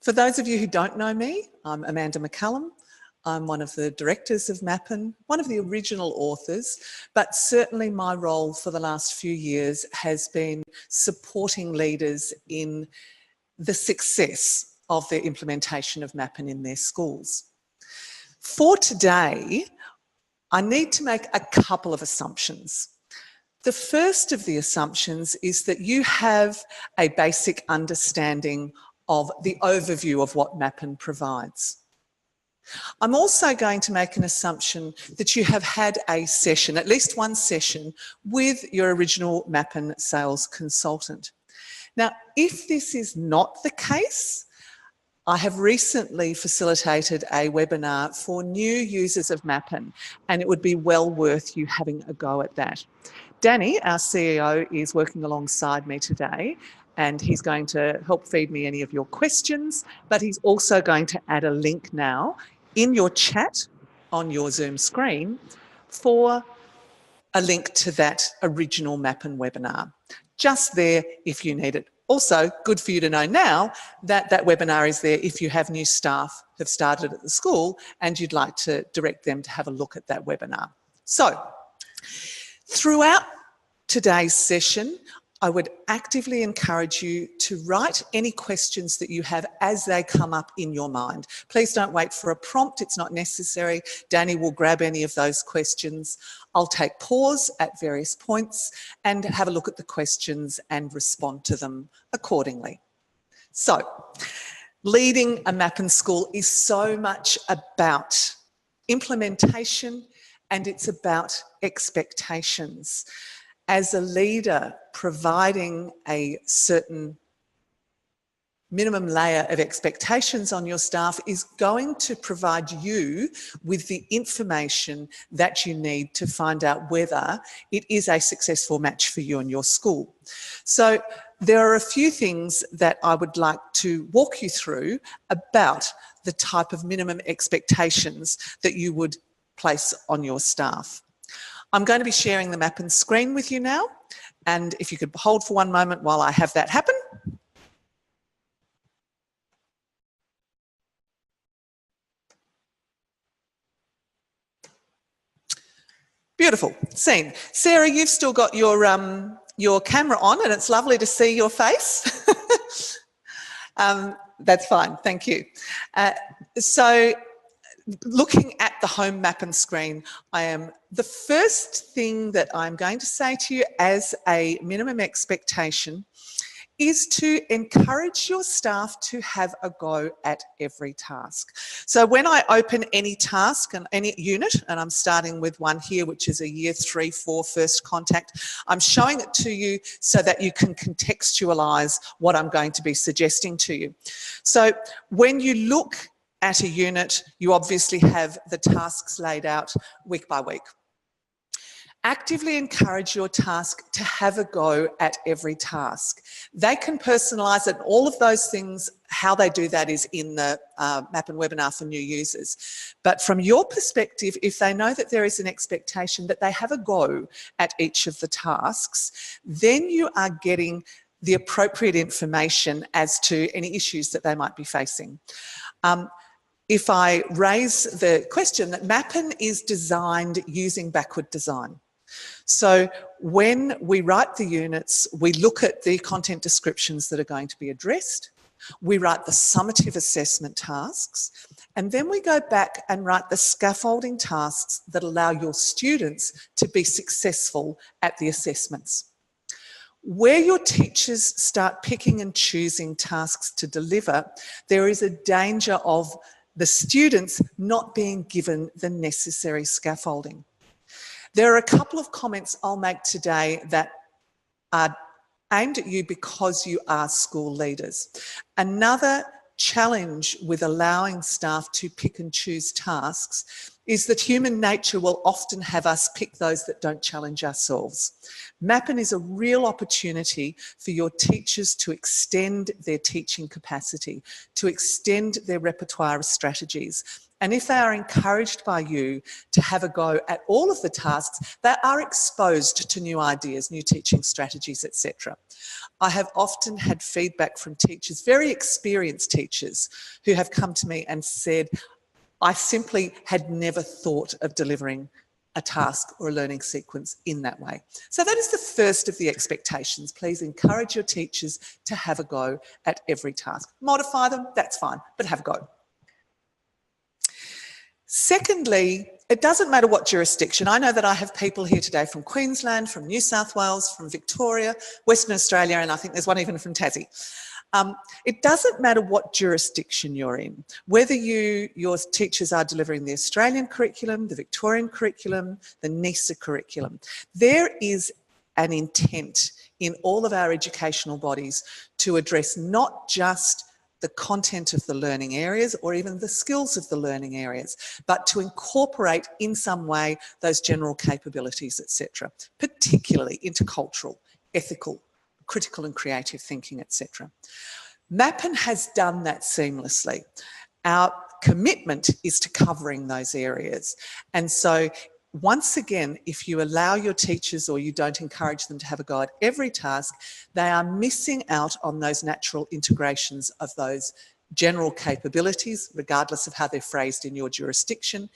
For those of you who don't know me, I'm Amanda McCallum. I'm one of the directors of MAPPEN, one of the original authors, but certainly my role for the last few years has been supporting leaders in the success of their implementation of MAPPEN in their schools. For today, I need to make a couple of assumptions. The first of the assumptions is that you have a basic understanding of the overview of what MAPPEN provides. I'm also going to make an assumption that you have had a session, at least one session, with your original MAPPEN sales consultant. Now, if this is not the case, I have recently facilitated a webinar for new users of MAPPEN, and it would be well worth you having a go at that. Danny, our CEO, is working alongside me today, and he's going to help feed me any of your questions, but he's also going to add a link now in your chat on your Zoom screen for a link to that original MAPPEN webinar. Just there if you need it. Also, good for you to know now that that webinar is there if you have new staff who have started at the school and you'd like to direct them to have a look at that webinar. So, throughout today's session, I would actively encourage you to write any questions that you have as they come up in your mind. Please don't wait for a prompt, it's not necessary. Danny will grab any of those questions. I'll take pause at various points and have a look at the questions and respond to them accordingly. So, leading a MAPPEN school is so much about implementation, and it's about expectations. As a leader, providing a certain minimum layer of expectations on your staff is going to provide you with the information that you need to find out whether it is a successful match for you and your school. So there are a few things that I would like to walk you through about the type of minimum expectations that you would place on your staff. I'm going to be sharing the MAPPEN screen with you now, and if you could hold for one moment while I have that happen. Beautiful, scene. Sarah, you've still got your camera on and it's lovely to see your face. That's fine, thank you. So, looking at the home MAPPEN screen, the first thing that I'm going to say to you as a minimum expectation is to encourage your staff to have a go at every task. So when I open any task and any unit, and I'm starting with one here, which is a year 3-4 first contact, I'm showing it to you so that you can contextualise what I'm going to be suggesting to you. So when you look at a unit, you obviously have the tasks laid out week by week. Actively encourage your task to have a go at every task. They can personalise it, all of those things, how they do that is in the MAPPEN webinar for new users. But from your perspective, if they know that there is an expectation that they have a go at each of the tasks, then you are getting the appropriate information as to any issues that they might be facing. If I raise the question that MAPPEN is designed using backward design. So when we write the units, we look at the content descriptions that are going to be addressed, we write the summative assessment tasks, and then we go back and write the scaffolding tasks that allow your students to be successful at the assessments. Where your teachers start picking and choosing tasks to deliver, there is a danger of the students not being given the necessary scaffolding. There are a couple of comments I'll make today that are aimed at you because you are school leaders. Another challenge with allowing staff to pick and choose tasks is that human nature will often have us pick those that don't challenge ourselves. MAPPEN is a real opportunity for your teachers to extend their teaching capacity, to extend their repertoire of strategies, And if they are encouraged by you to have a go at all of the tasks, they are exposed to new ideas, new teaching strategies, etc. I have often had feedback from teachers, very experienced teachers, who have come to me and said, I simply had never thought of delivering a task or a learning sequence in that way. So that is the first of the expectations. Please encourage your teachers to have a go at every task. Modify them, that's fine, but have a go. Secondly, it doesn't matter what jurisdiction. I know that I have people here today from Queensland, from New South Wales, from Victoria, Western Australia, and I think there's one even from Tassie. It doesn't matter what jurisdiction you're in, whether your teachers are delivering the Australian curriculum, the Victorian curriculum, the NISA curriculum. There is an intent in all of our educational bodies to address not just the content of the learning areas or even the skills of the learning areas, but to incorporate in some way those general capabilities, etc., particularly intercultural, ethical, critical and creative thinking, etc. MAPPEN has done that seamlessly. Our commitment is to covering those areas. And so once again, if you allow your teachers or you don't encourage them to have a go at every task, they are missing out on those natural integrations of those general capabilities, regardless of how they're phrased in your jurisdiction,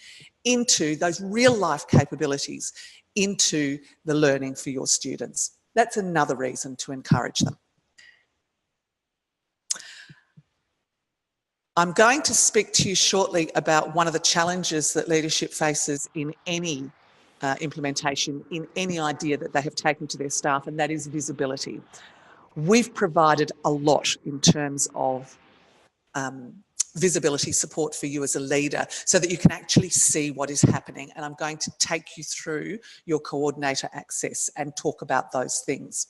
into those real life capabilities, into the learning for your students. That's another reason to encourage them. I'm going to speak to you shortly about one of the challenges that leadership faces in any implementation, in any idea that they have taken to their staff, and that is visibility. We've provided a lot in terms of visibility support for you as a leader so that you can actually see what is happening, and I'm going to take you through your coordinator access and talk about those things.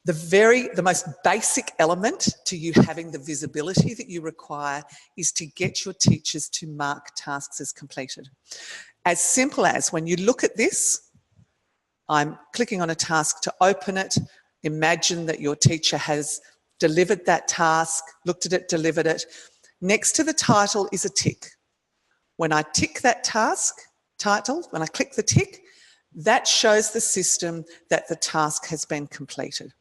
The most basic element to you having the visibility that you require is to get your teachers to mark tasks as completed. As simple as when you look at this, I'm clicking on a task to open it. Imagine that your teacher has delivered that task, looked at it, delivered it. Next to the title is a tick. When I tick that task title, when I click the tick, that shows the system that the task has been completed.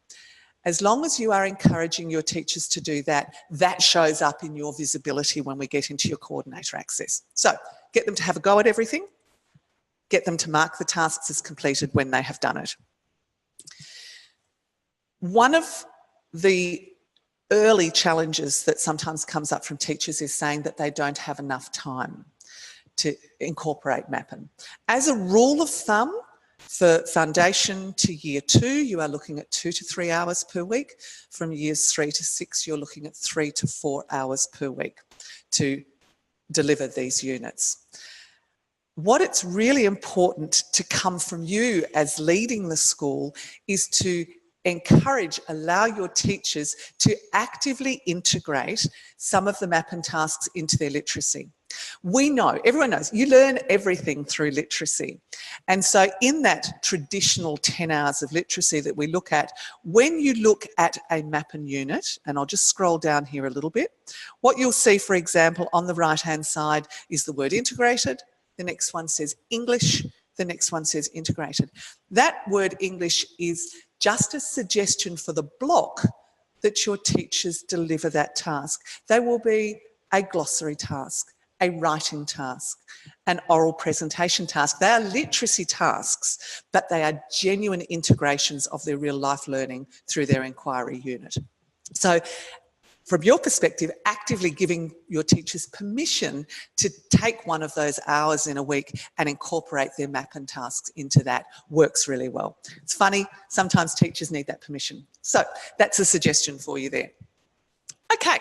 As long as you are encouraging your teachers to do that, that shows up in your visibility when we get into your coordinator access. So get them to have a go at everything, get them to mark the tasks as completed when they have done it. One of the early challenges that sometimes comes up from teachers is saying that they don't have enough time to incorporate MAPPEN. As a rule of thumb, for foundation to year 2, you are looking at 2 to 3 hours per week. From years 3 to 6, you're looking at 3 to 4 hours per week to deliver these units. What it's really important to come from you as leading the school is to encourage, allow your teachers to actively integrate some of the MAPPEN tasks into their literacy. We know, everyone knows, you learn everything through literacy. And so in that traditional 10 hours of literacy that we look at, when you look at a MAPPEN unit, and I'll just scroll down here a little bit, what you'll see, for example, on the right-hand side is the word integrated. The next one says English. The next one says integrated. That word English is just a suggestion for the block that your teachers deliver that task. They will be a glossary task, a writing task, an oral presentation task. They are literacy tasks, but they are genuine integrations of their real life learning through their inquiry unit. So from your perspective, actively giving your teachers permission to take one of those hours in a week and incorporate their MAPPEN tasks into that works really well. It's funny, sometimes teachers need that permission. So that's a suggestion for you there. Okay.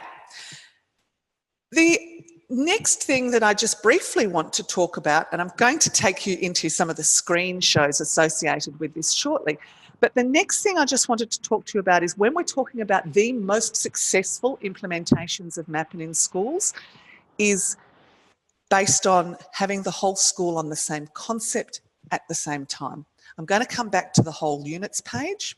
The next thing that I just briefly want to talk about, and I'm going to take you into some of the screen shows associated with this shortly, but the next thing I just wanted to talk to you about is when we're talking about the most successful implementations of MAPPEN in schools is based on having the whole school on the same concept at the same time. I'm going to come back to the whole units page.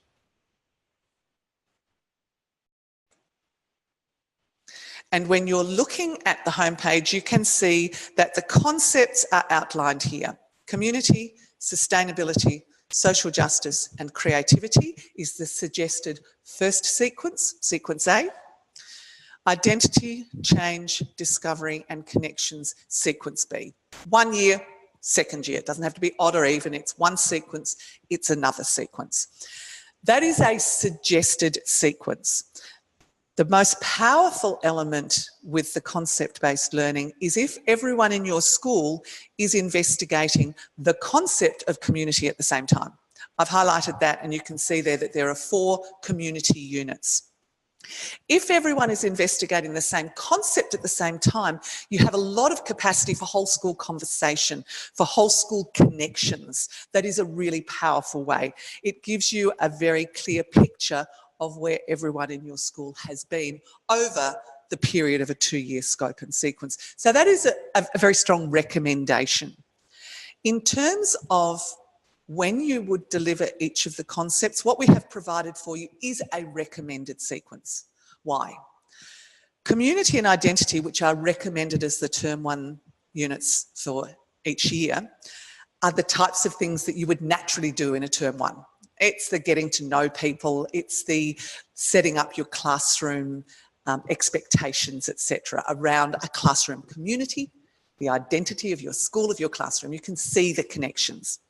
And when you're looking at the homepage, you can see that the concepts are outlined here. Community, sustainability, social justice and creativity is the suggested first sequence, sequence A. Identity, change, discovery and connections, sequence B. 1 year, second year. It doesn't have to be odd or even. It's one sequence, it's another sequence. That is a suggested sequence. The most powerful element with the concept-based learning is if everyone in your school is investigating the concept of community at the same time. I've highlighted that and you can see there that there are 4 community units. If everyone is investigating the same concept at the same time, you have a lot of capacity for whole school conversation, for whole school connections. That is a really powerful way. It gives you a very clear picture of where everyone in your school has been over the period of a 2-year scope and sequence. So that is a very strong recommendation. In terms of when you would deliver each of the concepts, what we have provided for you is a recommended sequence. Why? Community and identity, which are recommended as the term 1 units for each year, are the types of things that you would naturally do in a term 1. It's the getting to know people, it's the setting up your classroom expectations, etc., around a classroom community, the identity of your school, of your classroom. You can see the connections.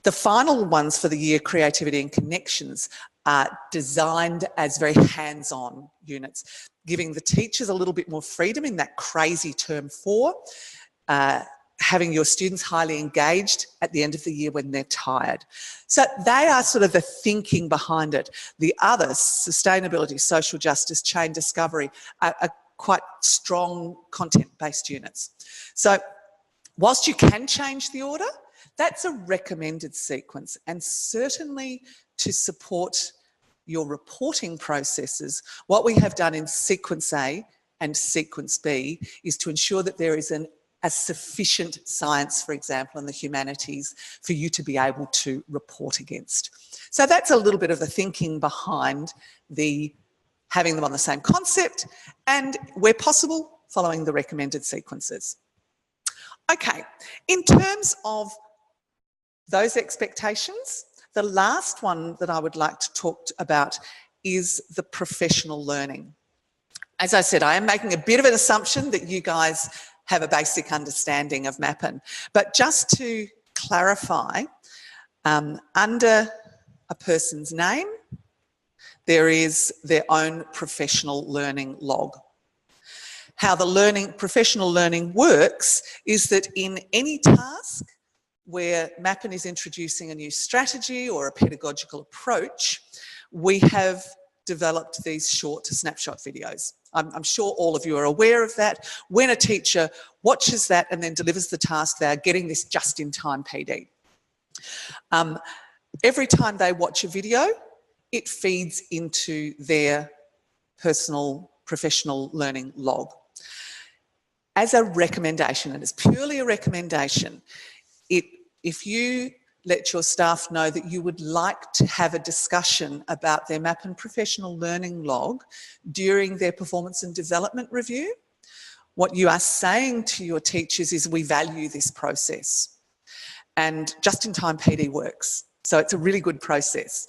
The final ones for the year, creativity and connections, are designed as very hands-on units, giving the teachers a little bit more freedom in that crazy term 4, having your students highly engaged at the end of the year when they're tired. So they are sort of the thinking behind it. The others, sustainability, social justice, chain discovery, are quite strong content-based units. So whilst you can change the order, that's a recommended sequence, and certainly to support your reporting processes, what we have done in sequence A and sequence B is to ensure that there is a sufficient science, for example, in the humanities for you to be able to report against. So that's a little bit of the thinking behind the having them on the same concept and, where possible, following the recommended sequences. Okay, in terms of those expectations, the last one that I would like to talk about is the professional learning. As I said, I am making a bit of an assumption that you guys have a basic understanding of MAPPEN. But just to clarify, under a person's name, there is their own professional learning log. How the professional learning works is that in any task where MAPPEN is introducing a new strategy or a pedagogical approach, we have developed these short snapshot videos. I'm sure all of you are aware of that. When a teacher watches that and then delivers the task, they are getting this just-in-time PD. Every time they watch a video, it feeds into their personal professional learning log. As a recommendation, and it's purely a recommendation, if you let your staff know that you would like to have a discussion about their MAPPEN professional learning log during their performance and development review, what you are saying to your teachers is, we value this process. And just-in-time PD works. So it's a really good process.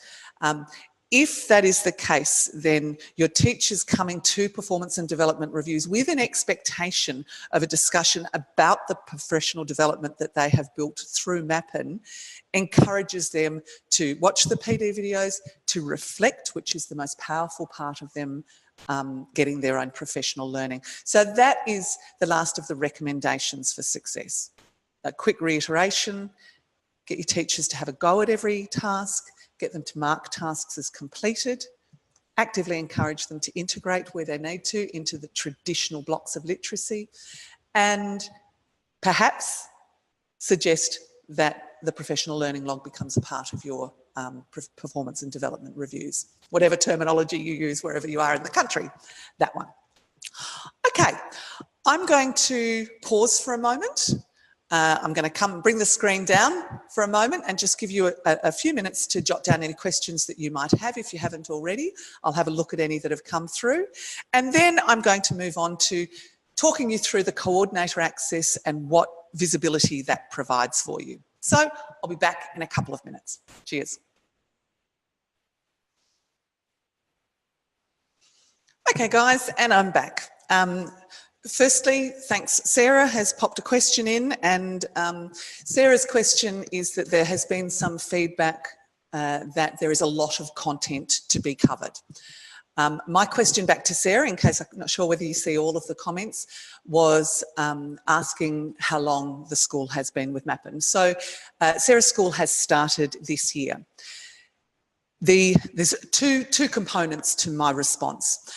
If that is the case, then your teachers coming to performance and development reviews with an expectation of a discussion about the professional development that they have built through MAPPEN encourages them to watch the PD videos, to reflect, which is the most powerful part of them getting their own professional learning. So that is the last of the recommendations for success. A quick reiteration: get your teachers to have a go at every task, get them to mark tasks as completed, actively encourage them to integrate where they need to into the traditional blocks of literacy, and perhaps suggest that the professional learning log becomes a part of your performance and development reviews. Whatever terminology you use wherever you are in the country, that one. Okay, I'm going to pause for a moment. I'm going to come bring the screen down for a moment and just give you a few minutes to jot down any questions that you might have if you haven't already. I'll have a look at any that have come through. And then I'm going to move on to talking you through the coordinator access and what visibility that provides for you. So I'll be back in a couple of minutes. Cheers. Okay guys, and I'm back. Firstly, thanks. Sarah has popped a question in, and Sarah's question is that there has been some feedback that there is a lot of content to be covered. My question back to Sarah, in case I'm not sure whether you see all of the comments, was asking how long the school has been with MAPPEN. So Sarah's school has started this year. There's two components to my response.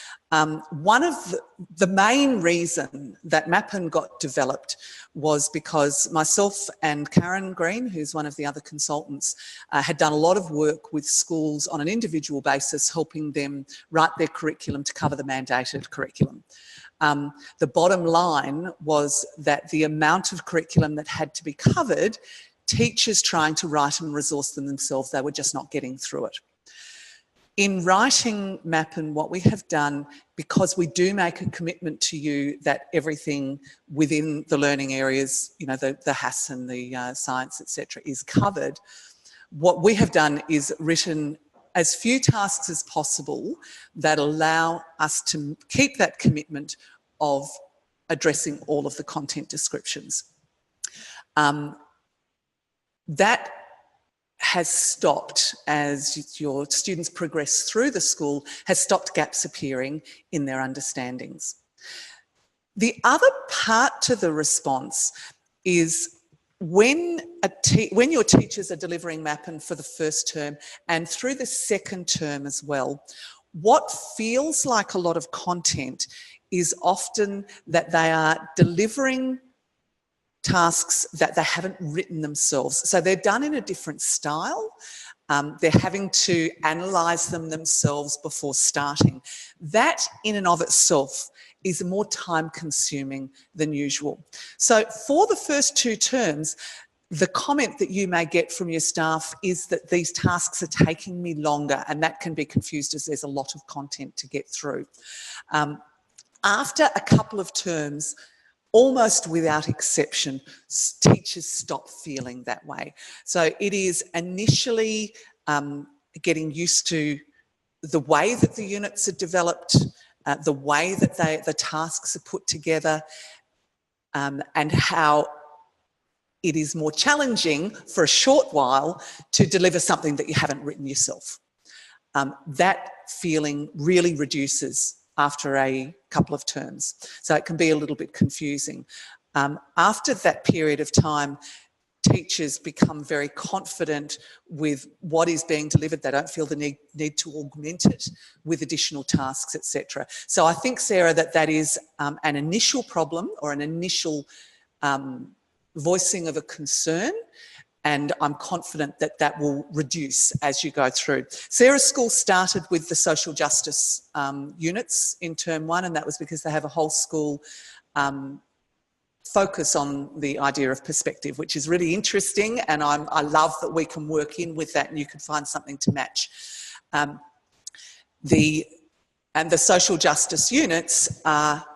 One of the main reason that MAPPEN got developed was because myself and Karen Green, who's one of the other consultants, had done a lot of work with schools on an individual basis, helping them write their curriculum to cover the mandated curriculum. The bottom line was that the amount of curriculum that had to be covered, teachers trying to write and resource them themselves, they were just not getting through it. In writing MAPPEN, what we have done, because we do make a commitment to you that everything within the learning areas, you know, the HASS and the science, etc., is covered, what we have done is written as few tasks as possible that allow us to keep that commitment of addressing all of the content descriptions. That has stopped, as your students progress through the school, has stopped gaps appearing in their understandings. The other part to the response is when your teachers are delivering MAPPEN for the first term and through the second term as well, what feels like a lot of content is often that they are delivering tasks that they haven't written themselves. So they're done in a different style. They're having to analyse them themselves before starting. That in and of itself is more time consuming than usual. So for the first two terms, the comment that you may get from your staff is that these tasks are taking me longer, and that can be confused as there's a lot of content to get through. After a couple of terms, almost without exception, teachers stop feeling that way. So it is initially getting used to the way that the units are developed, the way that the tasks are put together, and how it is more challenging for a short while to deliver something that you haven't written yourself. That feeling really reduces after a couple of terms. So it can be a little bit confusing. After that period of time, teachers become very confident with what is being delivered. They don't feel the need to augment it with additional tasks, etc. So I think, Sarah, that is an initial problem or an initial voicing of a concern, and I'm confident that that will reduce as you go through. Sarah's school started with the social justice units in term one, and that was because they have a whole school focus on the idea of perspective, which is really interesting, and I love that we can work in with that and you can find something to match. The social justice units are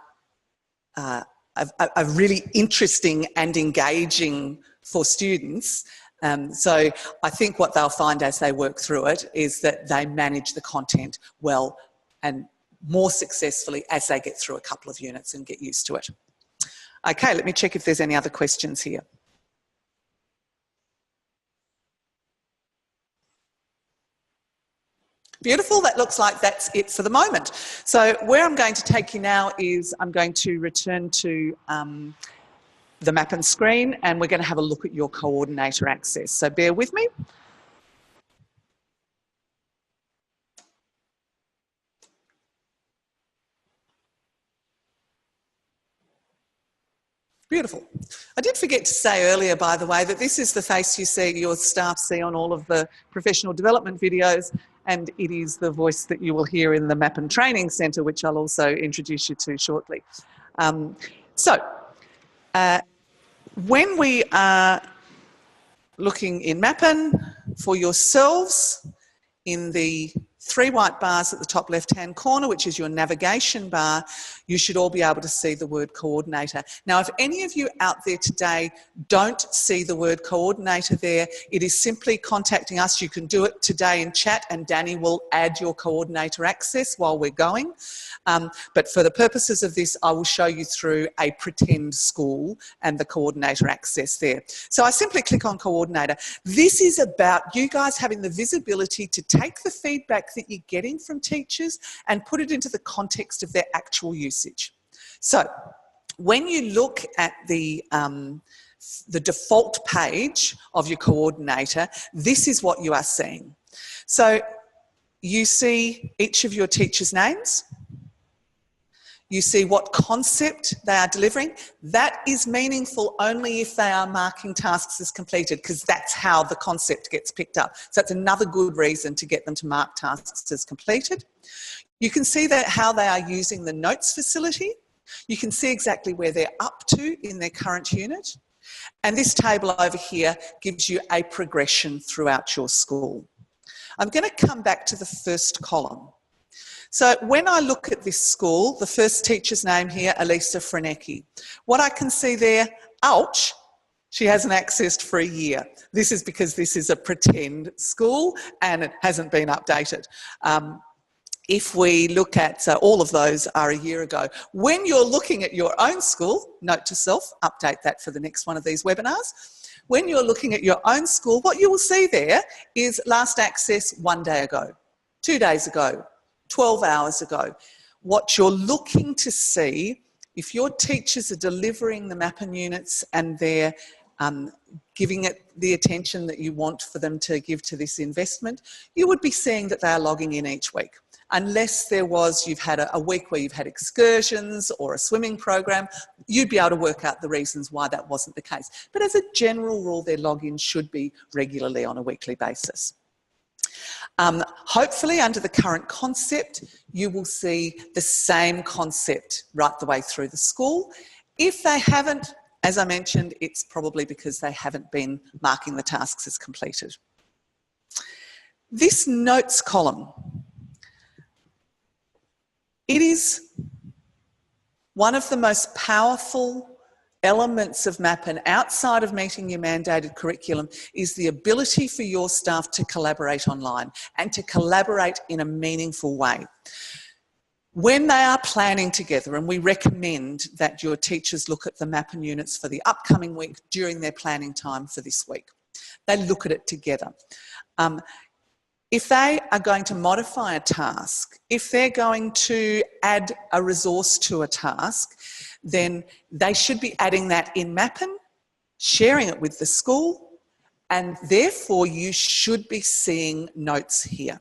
really interesting and engaging for students. So I think what they'll find as they work through it is that they manage the content well and more successfully as they get through a couple of units and get used to it. Okay, let me check if there's any other questions here. Beautiful, that looks like that's it for the moment. So where I'm going to take you now is I'm going to return to the MAPPEN screen, and we're going to have a look at your coordinator access. So bear with me. Beautiful. I did forget to say earlier, by the way, that this is the face you see, your staff see on all of the professional development videos, and it is the voice that you will hear in the MAPPEN Training Centre, which I'll also introduce you to shortly. When we are looking in MAPPEN for yourselves, in the 3 white bars at the top left-hand corner, which is your navigation bar, you should all be able to see the word coordinator. Now, if any of you out there today don't see the word coordinator there, it is simply contacting us. You can do it today in chat and Danny will add your coordinator access while we're going. But for the purposes of this, I will show you through a pretend school and the coordinator access there. So I simply click on coordinator. This is about you guys having the visibility to take the feedback that you're getting from teachers and put it into the context of their actual usage. So when you look at the default page of your coordinator, this is what you are seeing. So you see each of your teachers' names. You see what concept they are delivering. That is meaningful only if they are marking tasks as completed, because that's how the concept gets picked up. So that's another good reason to get them to mark tasks as completed. You can see that how they are using the notes facility. You can see exactly where they're up to in their current unit. And this table over here gives you a progression throughout your school. I'm going to come back to the first column. So when I look at this school, the first teacher's name here, Elisa Franecki, what I can see there, ouch, she hasn't accessed for a year. This is because this is a pretend school and it hasn't been updated. If we look at, all of those are a year ago. When you're looking at your own school, note to self, update that for the next one of these webinars. When you're looking at your own school, what you will see there is last access 1 day ago, 2 days ago, 12 hours ago. What you're looking to see, if your teachers are delivering the MAPPEN units and they're giving it the attention that you want for them to give to this investment, you would be seeing that they are logging in each week. Unless you've had a week where you've had excursions or a swimming program, you'd be able to work out the reasons why that wasn't the case. But as a general rule, their login should be regularly on a weekly basis. Hopefully under the current concept, you will see the same concept right the way through the school. If they haven't, as I mentioned, it's probably because they haven't been marking the tasks as completed. This notes column, it is one of the most powerful elements of MAPPEN outside of meeting your mandated curriculum is the ability for your staff to collaborate online and to collaborate in a meaningful way. When they are planning together, and we recommend that your teachers look at the MAPPEN units for the upcoming week during their planning time for this week, they look at it together. If they are going to modify a task, if they're going to add a resource to a task, then they should be adding that in MAPPEN, sharing it with the school, and therefore you should be seeing notes here,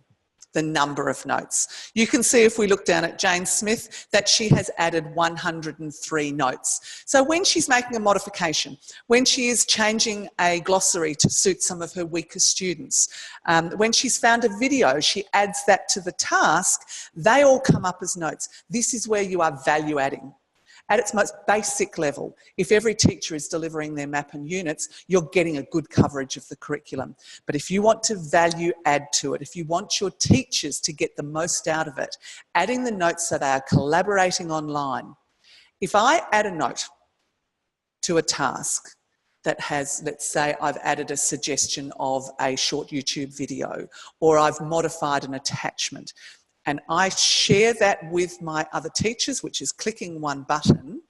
the number of notes. You can see if we look down at Jane Smith that she has added 103 notes. So when she's making a modification, when she is changing a glossary to suit some of her weaker students, when she's found a video, she adds that to the task, they all come up as notes. This is where you are value adding. At its most basic level, if every teacher is delivering their MAPPEN units, you're getting a good coverage of the curriculum. But if you want to value add to it, if you want your teachers to get the most out of it, adding the notes so they are collaborating online. If I add a note to a task that has, let's say I've added a suggestion of a short YouTube video, or I've modified an attachment, and I share that with my other teachers, which is clicking one button,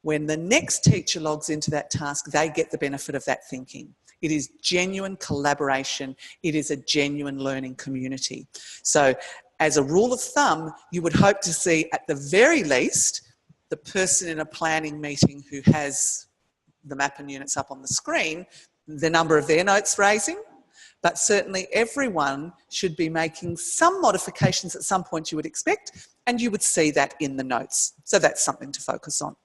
when the next teacher logs into that task, they get the benefit of that thinking. It is genuine collaboration. It is a genuine learning community. So as a rule of thumb, you would hope to see at the very least, the person in a planning meeting who has the MAPPEN units up on the screen, the number of their notes raising, but certainly everyone should be making some modifications at some point you would expect, and you would see that in the notes. So that's something to focus on.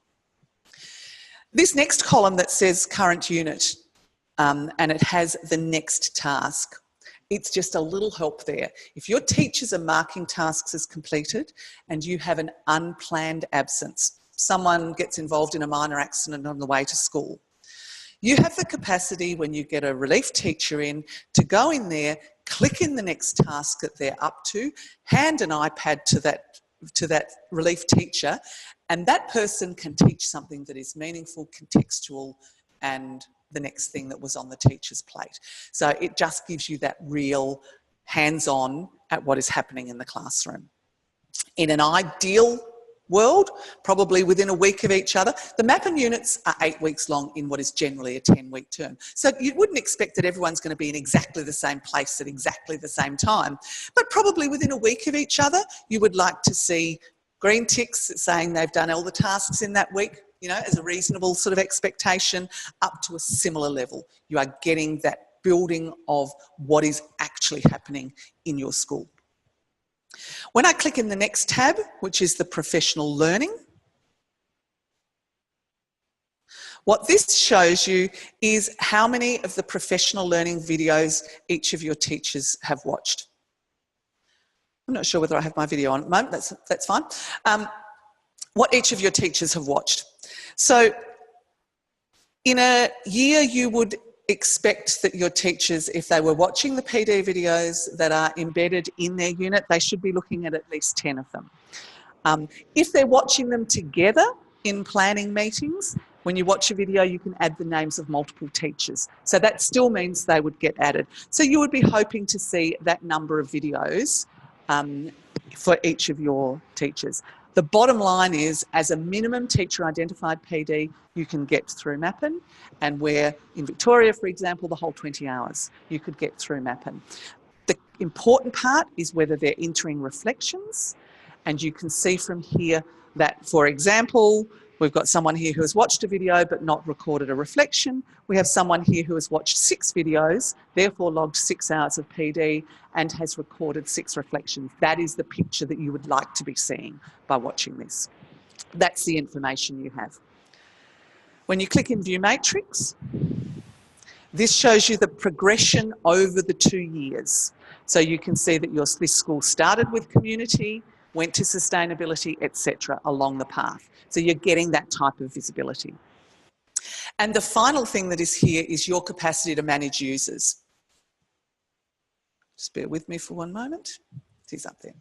This next column that says current unit, and it has the next task, it's just a little help there. If your teachers are marking tasks as completed and you have an unplanned absence, someone gets involved in a minor accident on the way to school, You have the capacity when you get a relief teacher in to go in there, click in the next task that they're up to, hand an iPad to that relief teacher, and that person can teach something that is meaningful, contextual, and the next thing that was on the teacher's plate. So it just gives you that real hands-on at what is happening in the classroom. In an ideal world, probably within a week of each other. The MAPPEN units are 8 weeks long in what is generally a 10-week term. So you wouldn't expect that everyone's going to be in exactly the same place at exactly the same time. But probably within a week of each other, you would like to see green ticks saying they've done all the tasks in that week, you know, as a reasonable sort of expectation, up to a similar level. You are getting that building of what is actually happening in your school. When I click in the next tab, which is the professional learning, what this shows you is how many of the professional learning videos each of your teachers have watched. I'm not sure whether I have my video on at the moment, that's fine. What each of your teachers have watched. So in a year you would expect that your teachers, if they were watching the PD videos that are embedded in their unit, they should be looking at least 10 of them. If they're watching them together in planning meetings, when you watch a video, you can add the names of multiple teachers. So that still means they would get added. So you would be hoping to see that number of videos for each of your teachers. The bottom line is, as a minimum teacher identified PD, you can get through MAPPEN, and where in Victoria, for example, the whole 20 hours, you could get through MAPPEN. The important part is whether they're entering reflections, and you can see from here that, for example, we've got someone here who has watched a video but not recorded a reflection. We have someone here who has watched 6 videos, therefore logged 6 hours of PD and has recorded 6 reflections. That is the picture that you would like to be seeing by watching this. That's the information you have. When you click in View Matrix, this shows you the progression over the 2 years. So you can see that this school started with community, went to sustainability, etc., along the path. So you're getting that type of visibility. And the final thing that is here is your capacity to manage users. Just bear with me for one moment. It is up there.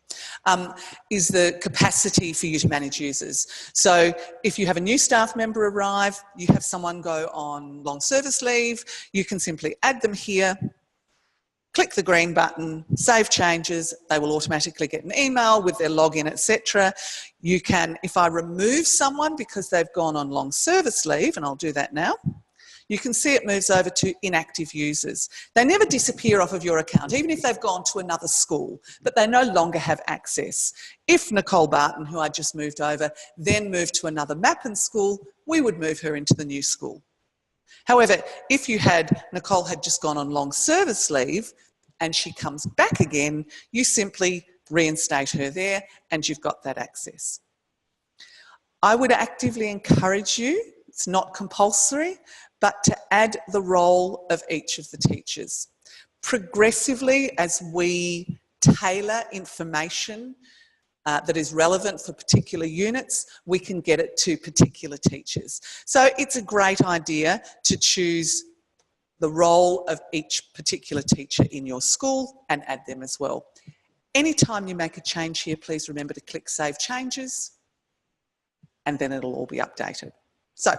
Is the capacity for you to manage users. So if you have a new staff member arrive, you have someone go on long service leave, you can simply add them here, click the green button, save changes, they will automatically get an email with their login, etc. You can, if I remove someone because they've gone on long service leave, and I'll do that now, you can see it moves over to inactive users. They never disappear off of your account, even if they've gone to another school, but they no longer have access. If Nicole Barton, who I just moved over, then moved to another MAPPEN school, we would move her into the new school. However, if Nicole had just gone on long service leave and she comes back again, you simply reinstate her there and you've got that access. I would actively encourage you, it's not compulsory, but to add the role of each of the teachers. Progressively, as we tailor information that is relevant for particular units, we can get it to particular teachers. So it's a great idea to choose the role of each particular teacher in your school and add them as well. Anytime you make a change here, please remember to click Save Changes, and then it'll all be updated. So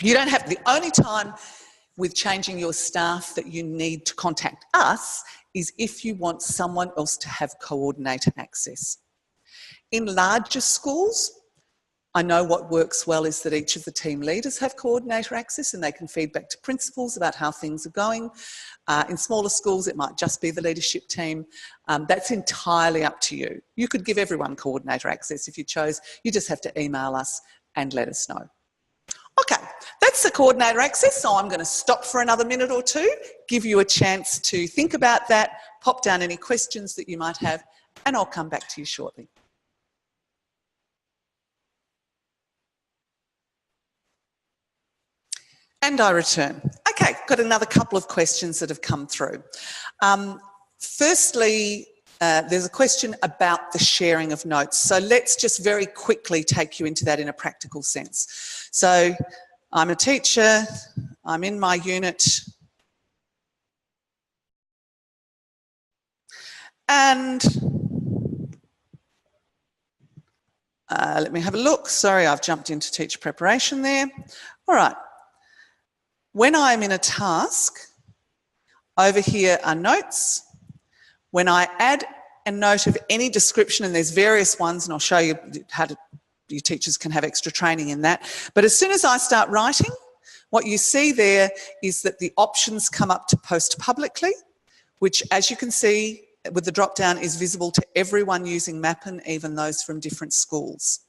you don't have, the only time with changing your staff that you need to contact us is if you want someone else to have coordinator access. In larger schools, I know what works well is that each of the team leaders have coordinator access and they can feed back to principals about how things are going. In smaller schools, it might just be the leadership team. That's entirely up to you. You could give everyone coordinator access if you chose. You just have to email us and let us know. Okay, that's the coordinator access, so I'm going to stop for another minute or two, give you a chance to think about that, pop down any questions that you might have, and I'll come back to you shortly. And I return. Okay, got another couple of questions that have come through. Firstly, there's a question about the sharing of notes. So let's just very quickly take you into that in a practical sense. So I'm a teacher, I'm in my unit. And let me have a look. Sorry, I've jumped into teacher preparation there. All right. When I'm in a task, over here are notes. When I add a note of any description, and there's various ones, and I'll show you how your teachers can have extra training in that. But as soon as I start writing, what you see there is that the options come up to post publicly, which, as you can see with the drop down, is visible to everyone using MAPPEN, even those from different schools.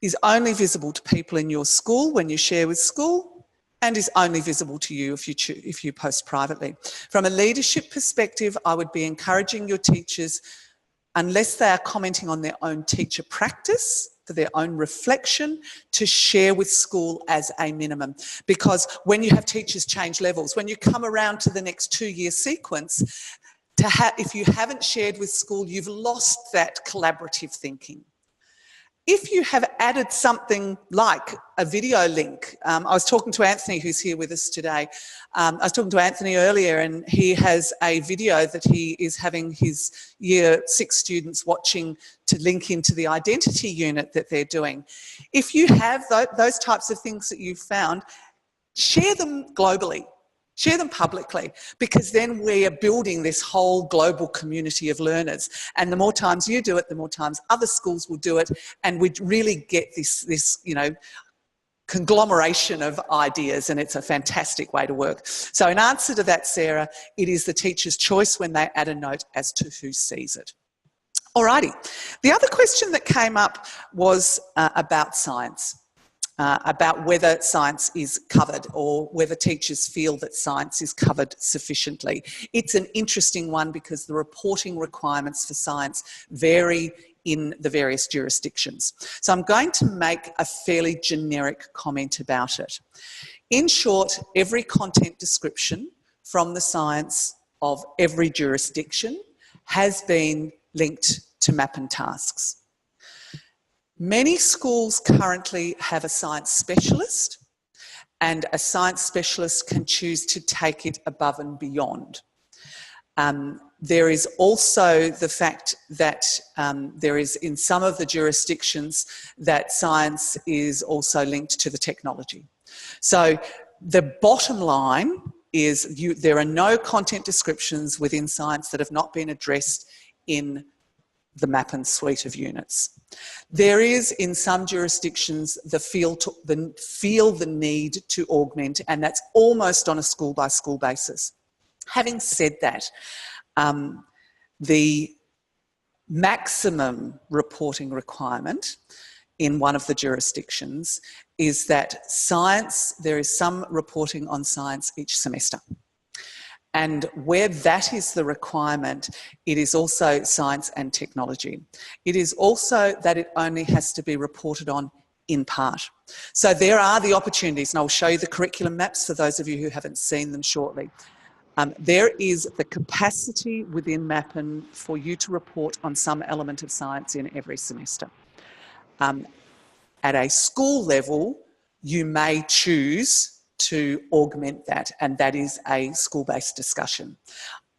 Is only visible to people in your school when you share with school, and is only visible to you if you post privately. From a leadership perspective, I would be encouraging your teachers, unless they are commenting on their own teacher practice, for their own reflection, to share with school as a minimum. Because when you have teachers change levels, when you come around to the next 2-year sequence, if you haven't shared with school, you've lost that collaborative thinking. If you have added something like a video link, I was talking to Anthony, who's here with us today. I was talking to Anthony earlier, and he has a video that he is having his Year 6 students watching to link into the identity unit that they're doing. If you have those types of things that you've found, share them globally. Share them publicly, because then we are building this whole global community of learners. And the more times you do it, the more times other schools will do it, and we really get this conglomeration of ideas, and it's a fantastic way to work. So in answer to that, Sarah, it is the teacher's choice when they add a note as to who sees it. Alrighty. The other question that came up was about science. About whether science is covered, or whether teachers feel that science is covered sufficiently. It's an interesting one because the reporting requirements for science vary in the various jurisdictions. So I'm going to make a fairly generic comment about it. In short, every content description from the science of every jurisdiction has been linked to MAPPEN tasks. Many schools currently have a science specialist, and a science specialist can choose to take it above and beyond. There is also the fact that there is, in some of the jurisdictions, that science is also linked to the technology. So the bottom line is there are no content descriptions within science that have not been addressed in the MAPPEN suite of units. There is, in some jurisdictions, the feel the need to augment, and that's almost on a school-by-school basis. Having said that, the maximum reporting requirement in one of the jurisdictions is that science, there is some reporting on science each semester. And where that is the requirement, it is also science and technology. It is also that it only has to be reported on in part. So there are the opportunities, and I'll show you the curriculum maps for those of you who haven't seen them shortly. There is the capacity within MAPPEN for you to report on some element of science in every semester. At a school level, you may choose to augment that, and that is a school-based discussion.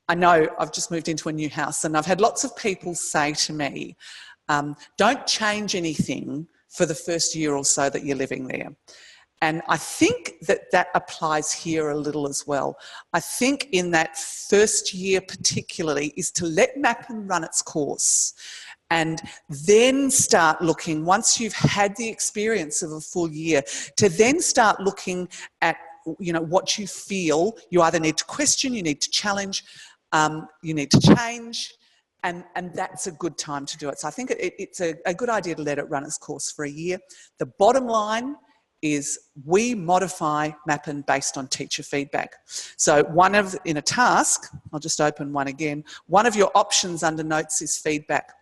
I know I've just moved into a new house, and I've had lots of people say to me, don't change anything for the first year or so that you're living there. And I think that that applies here a little as well. I think in that first year particularly is to let MAPPEN run its course, and then start looking, once you've had the experience of a full year, to then start looking at, you know, what you feel you either need to question, you need to challenge, you need to change, and that's a good time to do it. So I think it's a good idea to let it run its course for a year. The bottom line is we modify MAPPEN based on teacher feedback. So in a task, I'll just open one again, one of your options under notes is feedback.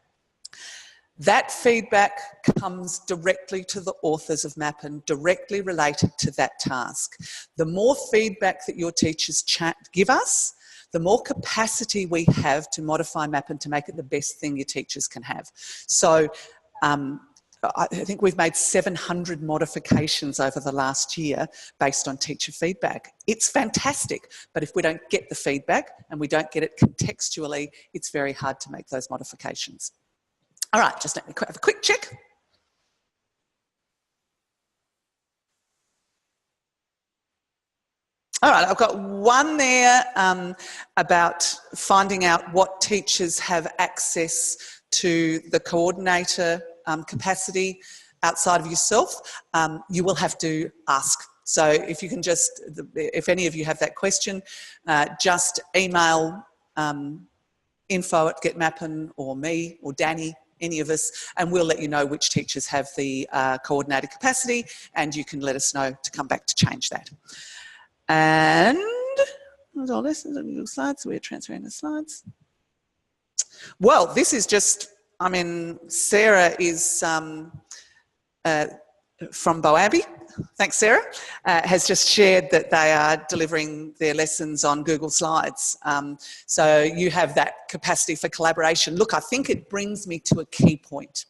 That feedback comes directly to the authors of MAPPEN, directly related to that task. The more feedback that your teachers give us, the more capacity we have to modify MAPPEN to make it the best thing your teachers can have. So I think we've made 700 modifications over the last year based on teacher feedback. It's fantastic, but if we don't get the feedback and we don't get it contextually, it's very hard to make those modifications. All right, just let me have a quick check. All right, I've got one there about finding out what teachers have access to the coordinator capacity outside of yourself. You will have to ask. So if you can just, if any of you have that question, just email info@getmappen or me or Danny, any of us, and we'll let you know which teachers have the coordinator capacity, and you can let us know to come back to change that. And all this is little slides. We're transferring the slides. Well, this is just, I mean, Sarah is from Boabi. Thanks, Sarah. Has just shared that they are delivering their lessons on Google Slides. So you have that capacity for collaboration. Look, I think it brings me to a key point.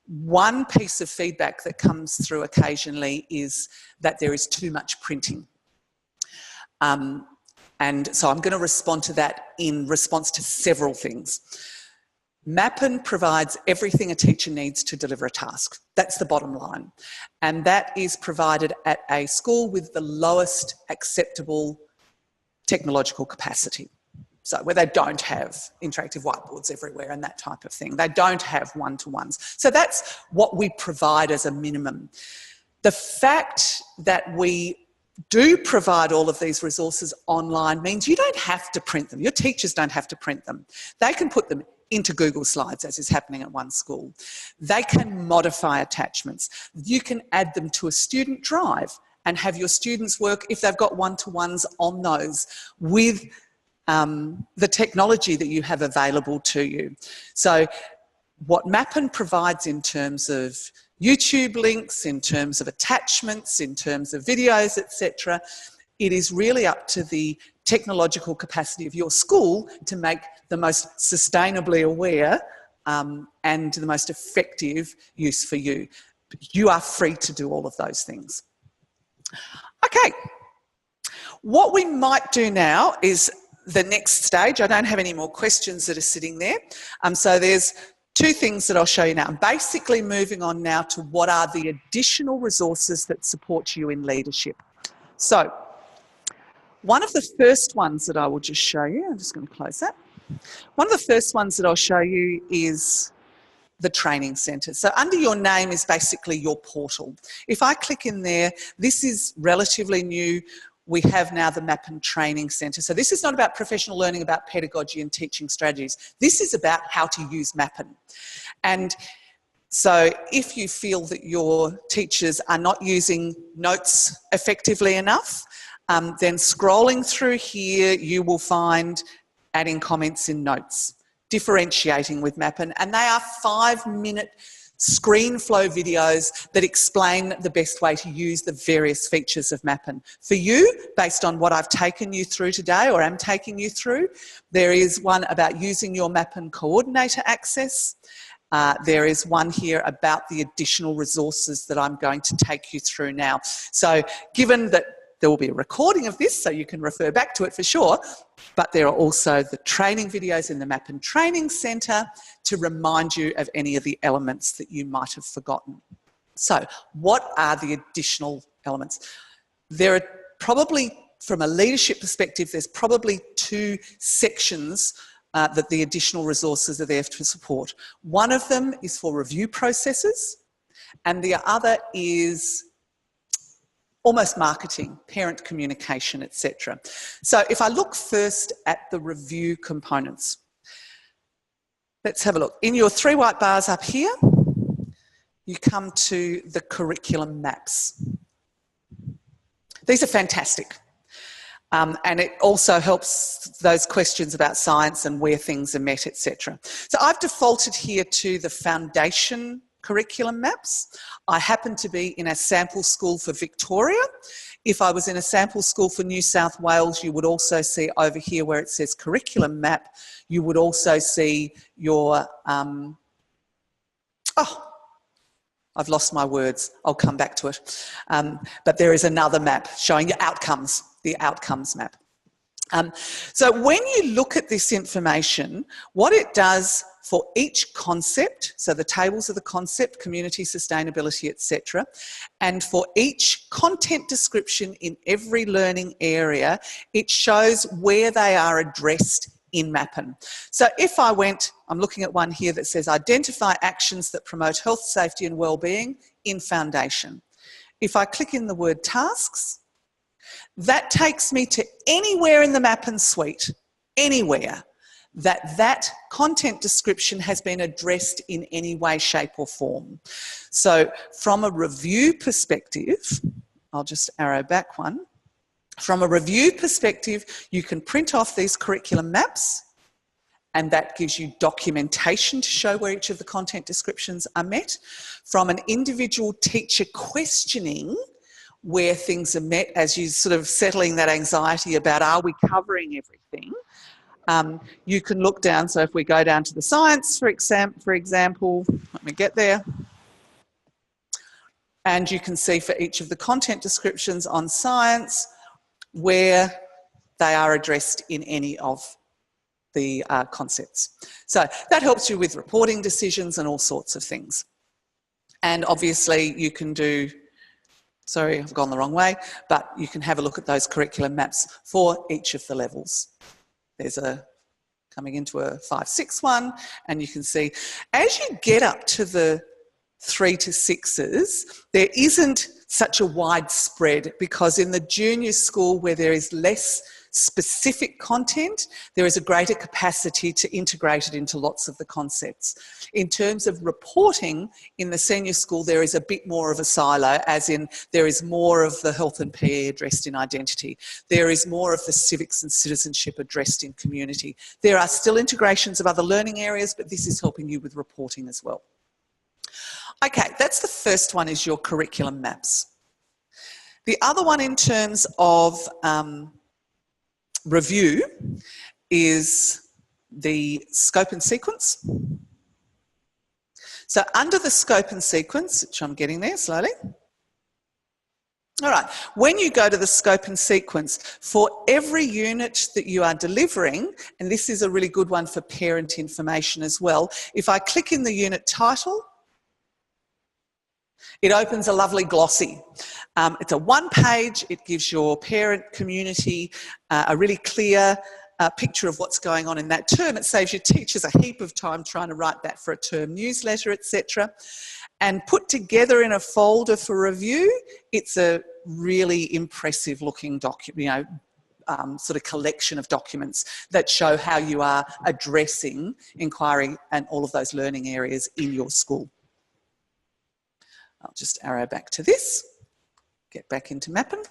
One piece of feedback that comes through occasionally is that there is too much printing. And so I'm going to respond to that in response to several things. MAPPEN provides everything a teacher needs to deliver a task. That's the bottom line. And that is provided at a school with the lowest acceptable technological capacity. So where they don't have interactive whiteboards everywhere and that type of thing. They don't have one-to-ones. So that's what we provide as a minimum. The fact that we do provide all of these resources online means you don't have to print them. Your teachers don't have to print them. They can put them into Google Slides, as is happening at one school. They can modify attachments. You can add them to a student drive and have your students work, if they've got one-to-ones, on those with the technology that you have available to you. So what MAPPEN provides in terms of YouTube links, in terms of attachments, in terms of videos, etc., it is really up to the technological capacity of your school to make the most sustainably aware and the most effective use for you. You are free to do all of those things. Okay, what we might do now is the next stage. I don't have any more questions that are sitting there. So there's two things that I'll show you now. I'm basically moving on now to what are the additional resources that support you in leadership. So one of the first ones that I will just show you, I'm just going to close that. One of the first ones that I'll show you is the training centre. So under your name is basically your portal. If I click in there, this is relatively new. We have now the MAPPEN Training Centre. So this is not about professional learning, about pedagogy and teaching strategies. This is about how to use MAPPEN. And so if you feel that your teachers are not using notes effectively enough, then scrolling through here, you will find adding comments in notes, differentiating with MAPPEN, and they are 5-minute screen flow videos that explain the best way to use the various features of MAPPEN. For you, based on what I've taken you through today or am taking you through, there is one about using your MAPPEN coordinator access. There is one here about the additional resources that I'm going to take you through now. So given that there will be a recording of this, so you can refer back to it for sure, but there are also the training videos in the MAPPEN Training Centre to remind you of any of the elements that you might have forgotten. So what are the additional elements? There are probably, from a leadership perspective, there's probably 2 sections that the additional resources are there to support. One of them is for review processes, and the other is almost marketing, parent communication, etc. So if I look first at the review components, let's have a look. In your 3 white bars up here, you come to the curriculum maps. These are fantastic. And it also helps those questions about science and where things are met, etc. So I've defaulted here to the foundation curriculum maps. I happen to be in a sample school for Victoria. If I was in a sample school for New South Wales, you would also see over here where it says curriculum map, you would also see your, I've lost my words. I'll come back to it. But there is another map showing you outcomes, the outcomes map. So when you look at this information, what it does for each concept, so the tables of the concept, community, sustainability, etc., and for each content description in every learning area, it shows where they are addressed in MAPPEN. So if I went, I'm looking at one here that says identify actions that promote health, safety and well-being in foundation. If I click in the word tasks, that takes me to anywhere in the MAPPEN suite, anywhere that content description has been addressed in any way, shape or form. So from a review perspective, I'll just arrow back one. From a review perspective, you can print off these curriculum maps and that gives you documentation to show where each of the content descriptions are met. From an individual teacher questioning, where things are met as you sort of settling that anxiety about are we covering everything, you can look down. So if we go down to the science, for example, let me get there, and you can see for each of the content descriptions on science where they are addressed in any of the concepts. So that helps you with reporting decisions and all sorts of things. And obviously you can do, sorry, I've gone the wrong way, but you can have a look at those curriculum maps for each of the levels. There's a coming into a 5-6 one, and you can see as you get up to the 3 to 6s, there isn't such a widespread, because in the junior school where there is less specific content, there is a greater capacity to integrate it into lots of the concepts. In terms of reporting, in the senior school, there is a bit more of a silo, as in there is more of the health and PE addressed in identity. There is more of the civics and citizenship addressed in community. There are still integrations of other learning areas, but this is helping you with reporting as well. Okay, that's the first one, is your curriculum maps. The other one in terms of review is the scope and sequence. So under the scope and sequence, which I'm getting there slowly. All right, when you go to the scope and sequence, for every unit that you are delivering, and this is a really good one for parent information as well, if I click in the unit title, it opens a lovely glossy. It's a one-page, it gives your parent community a really clear picture of what's going on in that term. It saves your teachers a heap of time trying to write that for a term newsletter, etc. And put together in a folder for review, it's a really impressive looking document, sort of collection of documents that show how you are addressing inquiry and all of those learning areas in your school. I'll just arrow back to this, get back into MAPPEN.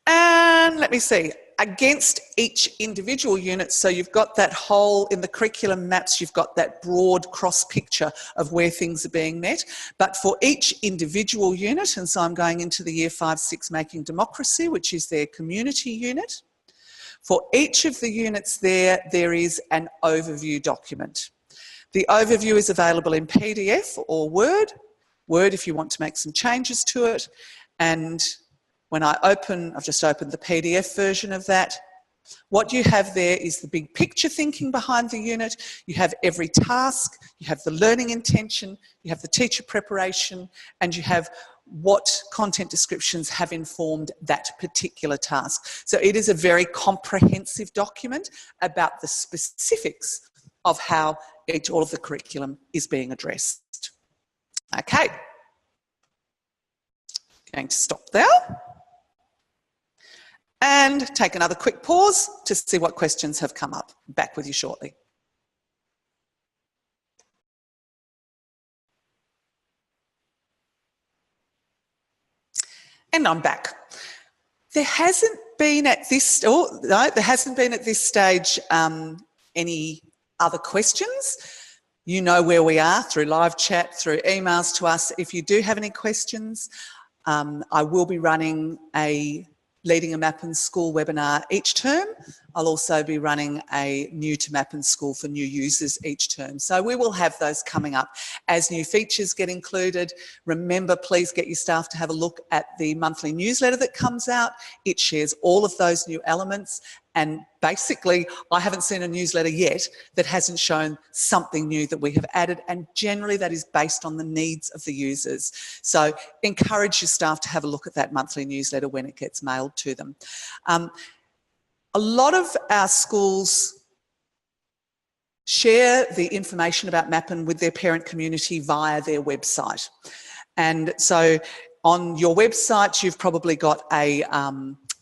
And let me see, against each individual unit, so you've got that whole, in the curriculum maps, you've got that broad cross picture of where things are being met. But for each individual unit, and so I'm going into the Year 5-6 Making Democracy, which is their community unit. For each of the units there is an overview document. The overview is available in PDF or Word. Word if you want to make some changes to it. And when I open, I've just opened the PDF version of that. What you have there is the big picture thinking behind the unit. You have every task, you have the learning intention, you have the teacher preparation, and you have what content descriptions have informed that particular task. So it is a very comprehensive document about the specifics of how all of the curriculum is being addressed. Okay, going to stop there and take another quick pause to see what questions have come up. Back with you shortly. And I'm back. There hasn't been at this stage any other questions. You know where we are through live chat, through emails to us. If you do have any questions, I will be running a leading a MAPPEN school webinar each term. I'll also be running a new to MAPPEN school for new users each term. So we will have those coming up as new features get included. Remember, please get your staff to have a look at the monthly newsletter that comes out. It shares all of those new elements. And basically, I haven't seen a newsletter yet that hasn't shown something new that we have added, and generally that is based on the needs of the users. So encourage your staff to have a look at that monthly newsletter when it gets mailed to them. A lot of our schools share the information about MAPPEN with their parent community via their website. And so on your website, you've probably got a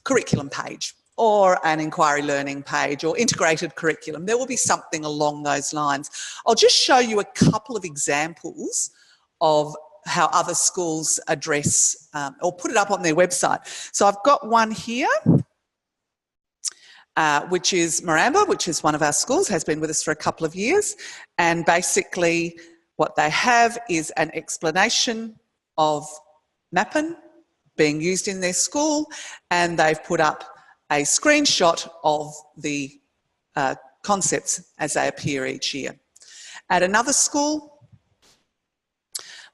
curriculum page, or an inquiry learning page, or integrated curriculum. There will be something along those lines. I'll just show you a couple of examples of how other schools address or put it up on their website. So I've got one here, which is Maramba, which is one of our schools, has been with us for a couple of years. And basically what they have is an explanation of MAPPEN being used in their school, and they've put up a screenshot of the concepts as they appear each year. At another school,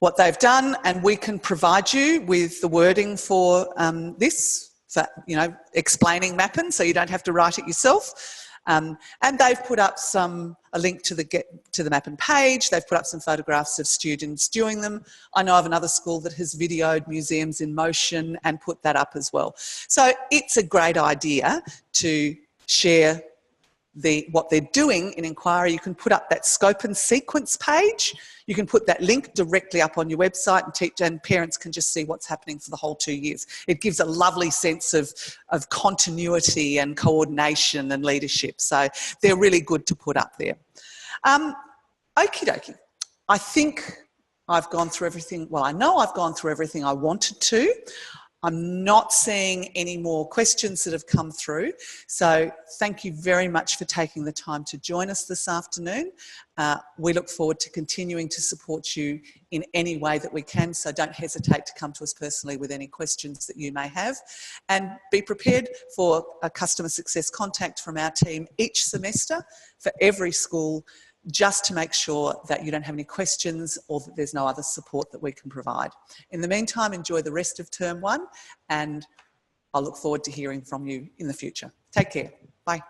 what they've done, and we can provide you with the wording for this, for, you know, explaining MAPPEN, so you don't have to write it yourself. And they've put up a link to the MAPPEN page. They've put up some photographs of students doing them. I know of another school that has videoed museums in motion and put that up as well. So it's a great idea to share what they're doing in inquiry. You can put up that scope and sequence page. You can put that link directly up on your website, and parents can just see what's happening for the whole 2 years. It gives a lovely sense of continuity and coordination and leadership. So they're really good to put up there. Okie dokie. I think I've gone through everything. Well, I know I've gone through everything I wanted to. I'm not seeing any more questions that have come through. So thank you very much for taking the time to join us this afternoon. We look forward to continuing to support you in any way that we can. So don't hesitate to come to us personally with any questions that you may have. And be prepared for a customer success contact from our team each semester for every school, just to make sure that you don't have any questions or that there's no other support that we can provide. In the meantime, enjoy the rest of term 1, and I look forward to hearing from you in the future. Take care. Bye.